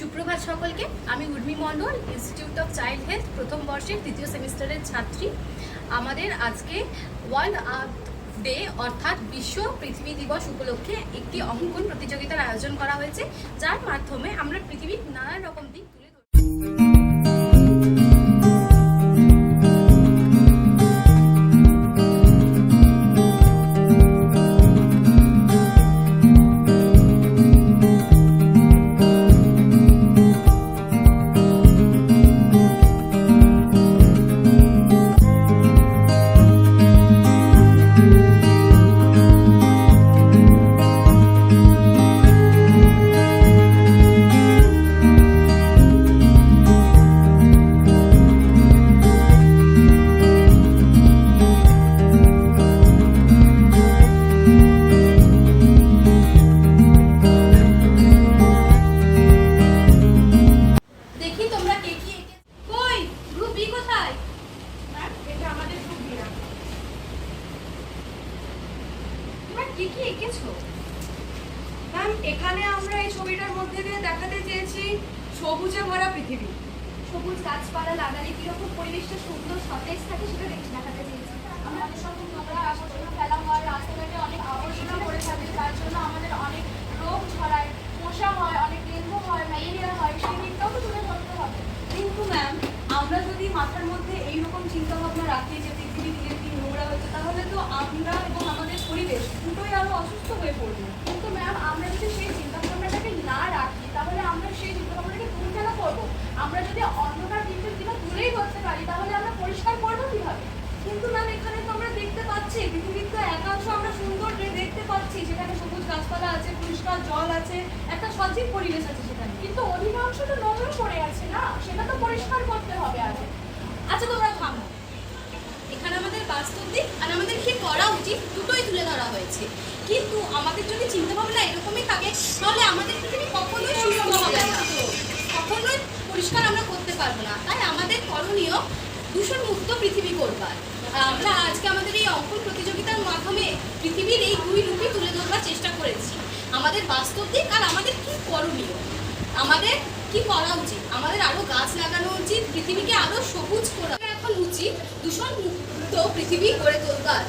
সুপ্রভাত সকলকে। আমি উর্মি মণ্ডল, ইনস্টিটিউট অফ চাইল্ড হেলথ প্রথম বর্ষের তৃতীয় সেমিস্টারের ছাত্রী। আমাদের আজকে ওয়ার্ল্ড আর্থ ডে অর্থাৎ বিশ্ব পৃথিবী দিবস উপলক্ষে একটি অঙ্কন প্রতিযোগিতার আয়োজন করা হয়েছে, যার মাধ্যমে আমরা পৃথিবীর নানান রকম দিক তুলে ধরি। এখানে আমরা এই ছবিটার মধ্যে দিয়ে দেখাতে চেয়েছি সবুজে ভরা পৃথিবী। সবুজ গাছপালা লাগালে কিরকম পরিবেশটা সুন্দর সতেজ থাকে সেটা দেখাতে চেয়েছি। আমরা অনেক সময় নোংরা আবর্জনা ফেলা হয়, রাস্তাঘাটে অনেক আবর্জনা পড়ে থাকে, তার জন্য আমাদের অনেক রোগ ছড়ায়, মশা হয়, অনেক ডেঙ্গু হয়, ম্যালেরিয়া হয়, সেই দিকটাও তো তুলে ধরতে হবে। কিন্তু ম্যাম, আমরা যদি মাথার মধ্যে এইরকম চিন্তা ভাবনা রাখি যে পৃথিবী দিনের দিন নোংরা হচ্ছে, তাহলে তো আমরা এবং আমাদের পরিবেশ দুটোই আরো অসুস্থ হয়ে পড়বে। কিন্তু ম্যাম, আমরা যদি সেই চিন্তাভাবনাটাকে না রাখি, তাহলে আমরা সেই চিন্তাভাবনাটাকে দূর কেন করবো? আমরা যদি অন্ধকার দিনটা দূরেই করতে পারি, তাহলে আমরা পরিষ্কার করবো কিভাবে? কিন্তু ম্যাম, এখানে তো আমরা দেখতে পাচ্ছি পৃথিবীর তো একাংশ আমরা সুন্দর দেখতে পাচ্ছি, সেখানে সবুজ গাছপালা আছে, পরিষ্কার জল আছে, একটা সজীব পরিবেশ আছে সেখানে। কিন্তু অধিকাংশ তো নোংরা পড়ে আছে না, সেটা তো পরিষ্কার করতে হবে আগে। আচ্ছা, তোমরা থামো। এখানে আমাদের বাস্তব দিক আর আমাদের কি করা উচিত দুটোই তুলে ধরা হয়েছে। কিন্তু আমাদের যদি চিন্তা ভাবনা এরকমই থাকে, তাহলে আমাদের পৃথিবী কখনোই সুস্থ হবে না, কখনোই পরিষ্কার আমরা করতে পারবো না। তাই আমাদের করণীয় দূষণ মুক্ত পৃথিবী করবার। আমরা আজকে আমাদের এই অঙ্কন প্রতিযোগিতার মাধ্যমে পৃথিবীর এই দুই রূপই তুলে ধরবার চেষ্টা করেছি। আমাদের বাস্তব দিক আর আমাদের কি করণীয়, আমাদের কি করা উচিত। আমাদের আরো গাছ লাগানো উচিত, পৃথিবীকে আরো সবুজ করা। এখন উচিত দূষণ মুক্ত পৃথিবী গড়ে তোলবার।